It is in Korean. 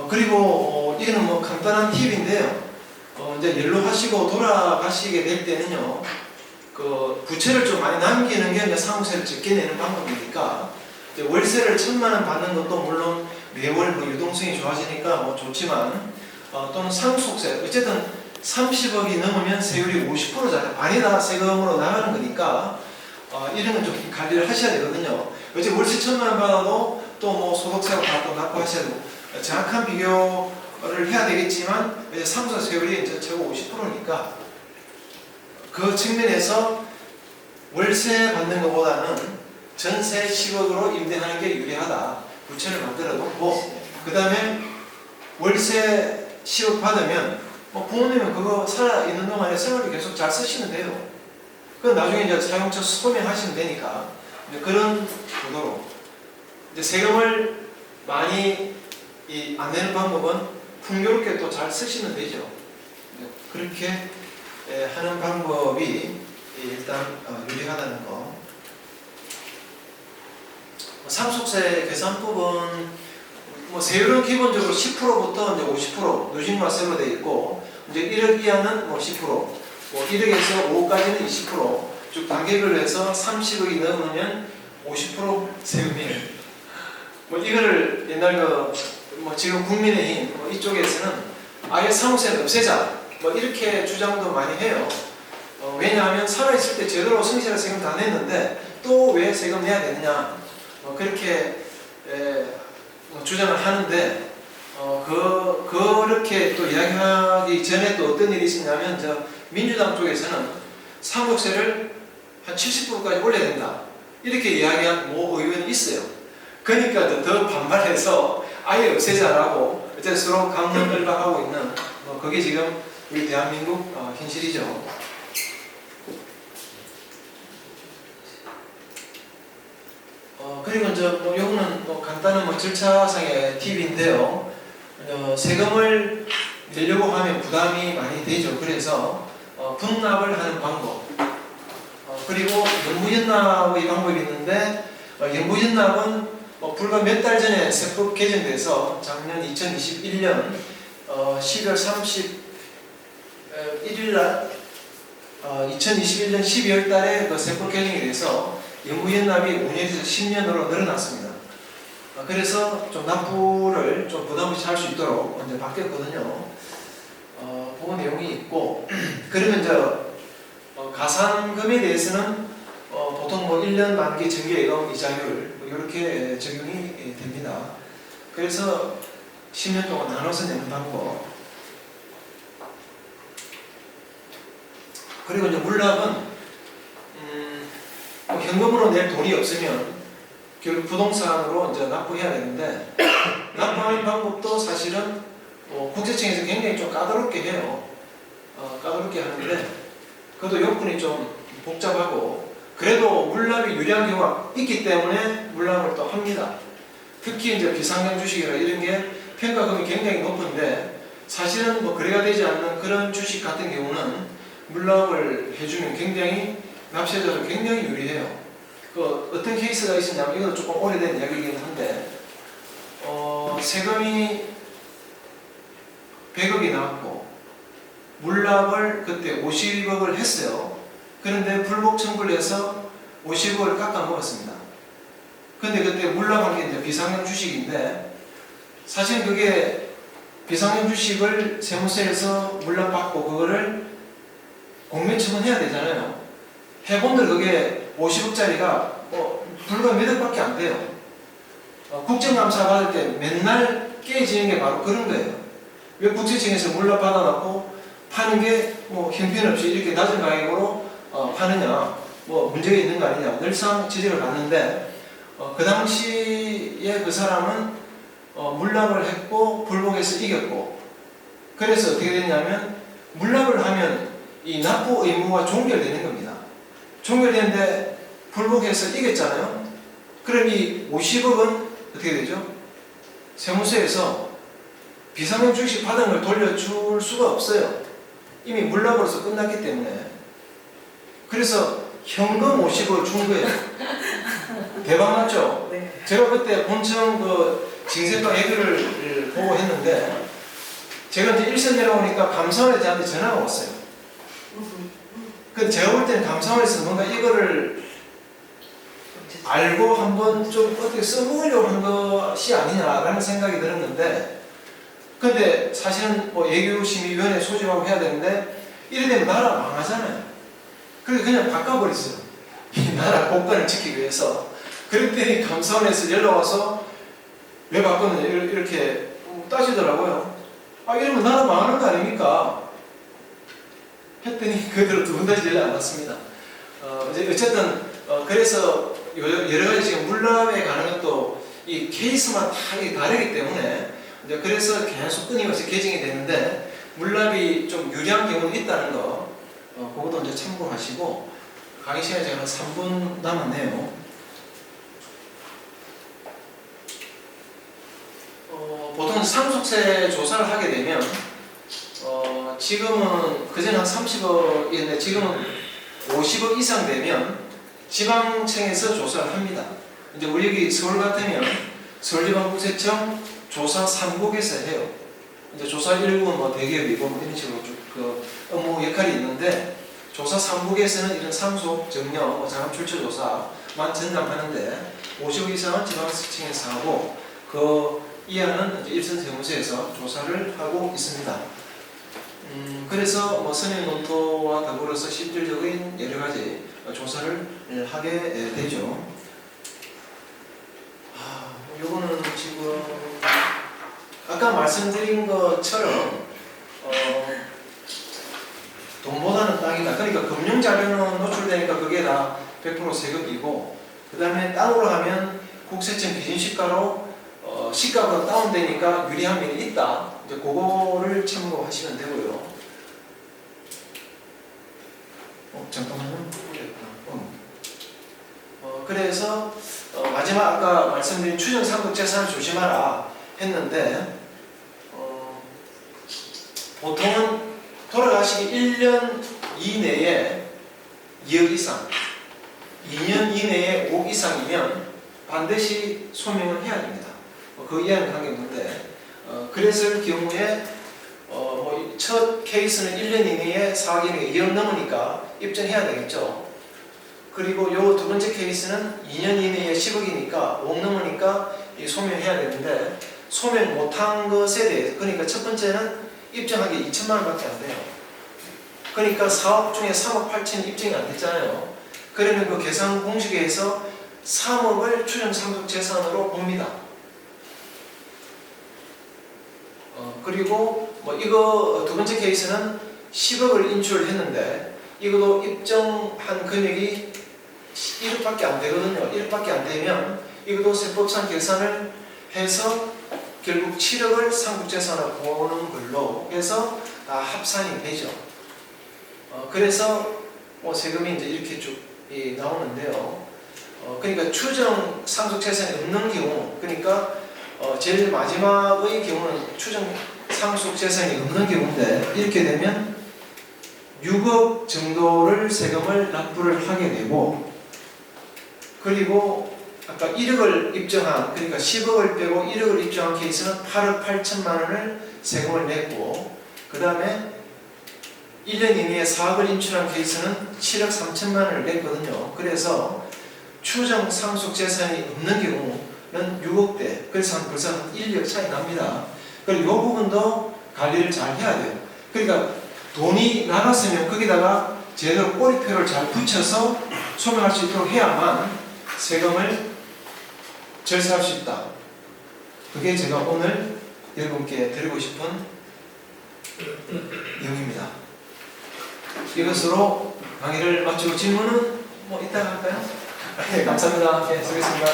그리고 이거는 뭐 간단한 팁인데요. 이제 연로하시고 돌아가시게 될 때는요, 그 부채를 좀 많이 남기는 게 이제 상속세를 적게 내는 방법이니까, 이제 월세를 1,000만 원 받는 것도 물론 매월 뭐 유동성이 좋아지니까 뭐 좋지만, 또는 상속세, 어쨌든 30억이 넘으면 세율이 50%잖아요. 반이 다 세금으로 나가는 거니까, 이런 건 좀 관리를 하셔야 되거든요. 어째 월세 1,000만 원 받아도 또 뭐 소득세로 다 또 납부하셔야 되고, 정확한 비교를 해야 되겠지만, 이제 상속세율이 이제 최고 50%니까, 그 측면에서 월세 받는 것보다는 전세 10억으로 임대하는 게 유리하다. 부채를 만들어 놓고, 그 다음에 월세 10억 받으면 뭐 부모님은 그거 살아있는 동안에 생활비 계속 잘 쓰시면 돼요. 그 나중에 이제 사용처 소명하시면 되니까, 그런 구도로 이제 세금을 많이 안 내는 방법은 풍요롭게 또 잘 쓰시면 되죠. 그렇게 하는 방법이 일단 유리하다는 거. 상속세 계산법은 뭐 세율은 기본적으로 10%부터 이제 50% 누진과세로 되어 있고, 이제 1억 이하는 뭐 10%, 뭐 1억에서 5억까지는 20%, 쭉 단계별로 해서 30억이 넘으면 50% 세금이에요. 뭐 이거를 옛날 뭐 지금 국민의힘 뭐 이쪽에서는 아예 상속세는 없애자, 뭐 이렇게 주장도 많이 해요. 왜냐하면 살아있을 때 제대로 성실한 세금 다 냈는데 또 왜 세금 내야 되느냐, 그렇게 주장을 하는데, 그렇게 또 이야기하기 전에 또 어떤 일이 있었냐면, 민주당 쪽에서는 상속세를 한 70%까지 올려야 된다, 이렇게 이야기한 모 의원이 있어요. 그러니까 더 반발해서 아예 없애자라고 이제 서로 강론을박하고 있는, 그게 지금 우리 대한민국 현실이죠. 그리고 뭐 요거는 뭐 간단한 뭐 절차상의 팁인데요. 세금을 내려고 하면 부담이 많이 되죠. 그래서 분납을 하는 방법, 그리고 연부연납의 방법이 있는데, 연부연납은 불과 몇 달 전에 세법 개정돼서 작년 2021년 12월 31일 날 2021년 12월 달에 그 세법 개정이 돼서 연부연납이 5년에서 10년으로 늘어났습니다. 그래서 좀 납부를 좀 부담 없이 할 수 있도록 먼저 바뀌었거든요. 그 내용이 있고, 그러면 가산금에 대해서는 보통 뭐 1년 만기 정기예금 이자율 이렇게 적용이 됩니다. 그래서 10년 동안 나눠서 내는 방법. 그리고 이제 물납은 현금으로 낼 돈이 없으면 결국 부동산으로 이제 납부해야 되는데, 납부하는 방법도 사실은 국세청에서 굉장히 좀 까다롭게 해요. 까다롭게 하는데, 그것도 요건이 좀 복잡하고, 그래도 물납이 유리한 경우가 있기 때문에 물납을 또 합니다. 특히 이제 비상장 주식이나 이런 게 평가금이 굉장히 높은데, 사실은 뭐 거래가 되지 않는 그런 주식 같은 경우는 물납을 해주면 굉장히 납세자도 굉장히 유리해요. 어떤 케이스가 있었냐면, 이것도 조금 오래된 이야기이긴 한데, 세금이 100억이 나왔고 물납을 그때 50억을 했어요. 그런데 불복 청구를 해서 50억을 깎아 먹었습니다. 근데 그때 물납한 게 이제 비상형 주식인데, 사실 그게 비상형 주식을 세무서에서 물납받고 그거를 공매처분해야 되잖아요. 해본들 그게 50억짜리가 불과 몇 억밖에 안 돼요. 국정감사 받을 때 맨날 깨지는 게 바로 그런 거예요. 왜 국세청에서 물납 받아놓고 파는 게 뭐 형편없이 이렇게 낮은 가격으로 파느냐, 뭐 문제가 있는 거 아니냐, 늘상 지적을 받는데, 그 당시에 그 사람은 물납을 했고 불복해서 이겼고, 그래서 어떻게 됐냐면, 물납을 하면 이 납부 의무가 종결되는 겁니다. 종결되는데 불복해서 이겼잖아요. 그럼 이 50억은 어떻게 되죠? 세무서에서 비상형 주식 받은 걸 돌려줄 수가 없어요. 이미 물납으로서 끝났기 때문에. 그래서 현금 50억을 준 거예요. 대박 났죠? 네. 제가 그때 본청 그 징세과 얘기를 보고 했는데, 있는데 제가 이제 일선 내려오니까 감사원에 저한테 전화가 왔어요. 근데 제가 볼 때는 감사원에서 뭔가 이거를 알고 한번 좀 어떻게 써보려고 한 것이 아니냐라는 생각이 들었는데, 근데 사실은 뭐 예교심의위원회 소집하고 해야 되는데 이래 되면 나라 망하잖아요. 그래서 그냥 바꿔버렸어요. 이 나라 공권을 지키기 위해서. 그랬더니 감사원에서 연락 와서 왜 바꿨느냐 이렇게 따지더라고요. 아, 이러면 나라 망하는 거 아닙니까? 했더니 그대로 두 분 다시 연락 안 왔습니다. 어쨌든 그래서 여러 가지 지금 물납에 관한 것도 이 케이스만 다 다르기 때문에 이제 그래서 계속 끊임없이 개정이 되는데, 물납이 좀 유리한 경우는 있다는 거, 그것도 이제 참고하시고. 강의 시간이 제가 한 3분 남았네요. 보통 상속세 조사를 하게 되면 지금은 그전에 한 30억이었는데 지금은 50억 이상 되면 지방청에서 조사를 합니다. 이제 우리 여기 서울 같으면 서울지방국세청 조사 3국에서 해요. 이제 조사 1국은 뭐 대기업이고 뭐 이런 식으로 쭉 그 업무 역할이 있는데, 조사 3국에서는 이런 상속, 정려, 뭐 자금 출처 조사만 전담하는데 50억 이상은 지방청에서 하고 그 이하는 이제 일선 세무서에서 조사를 하고 있습니다. 그래서 뭐 서면 검토와 더불어서 실질적인 여러 가지 조사를 하게 되죠. 요거는 지금 아까 말씀드린 것처럼 돈보다는 땅이다. 그러니까 금융자료는 노출되니까 그게 다 100% 세금이고, 그 다음에 땅으로 하면 국세청 기준시가로 시가보다 다운되니까 유리한 면이 있다. 이제 그거를 참고하시면 되고요. 잠깐만요. 그래서 마지막 아까 말씀드린 추정상속재산을 조심하라 했는데, 보통은 돌아가시기 1년 이내에 2억 이상, 2년 이내에 5억 이상이면 반드시 소명을 해야 됩니다. 그 이하는 관계없는데, 그랬을 경우에 첫 케이스는 1년 이내에 4억이니까 2억 넘으니까 입증해야 되겠죠. 그리고 요 두 번째 케이스는 2년 이내에 10억이니까 5억 넘으니까 소명해야 되는데, 소명 못한 것에 대해서, 그러니까 첫 번째는 입증하기 2천만 원밖에 안 돼요. 그러니까 4억 중에 3억 8천이 입증이 안 됐잖아요. 그러면 그 계산 공식에서 3억을 추정상속재산으로 봅니다. 그리고 뭐 이거 두 번째 케이스는 10억을 인출을 했는데 이것도 입증한 금액이 1억밖에 안 되거든요. 1억밖에 안 되면 이것도 세법상 계산을 해서 결국 7억을 상속재산으로 보는 걸로 해서 다 합산이 되죠. 그래서 세금이 이제 이렇게 쭉 나오는데요. 그러니까 추정 상속재산이 없는 경우, 그러니까 제일 마지막의 경우는 추정 상속재산이 없는 경우인데, 이렇게 되면 6억 정도를 세금을 납부를 하게 되고, 그리고 아까 1억을 입증한, 그러니까 10억을 빼고 1억을 입증한 케이스는 8억 8천만 원을 세금을 냈고, 그 다음에 1년 이내에 4억을 인출한 케이스는 7억 3천만 원을 냈거든요. 그래서 추정 상속재산이 없는 경우는 6억대, 그래서 벌써 한 1억 차이 납니다. 그리고 이 부분도 관리를 잘 해야 돼요. 그러니까 돈이 나갔으면 거기다가 제대로 꼬리표를 잘 붙여서 소명할 수 있도록 해야만 세금을 절세할 수 있다. 그게 제가 오늘 여러분께 드리고 싶은 내용입니다. 이것으로 강의를 마치고 질문은 이따가 할까요? 네, 감사합니다. 네, 수고했습니다.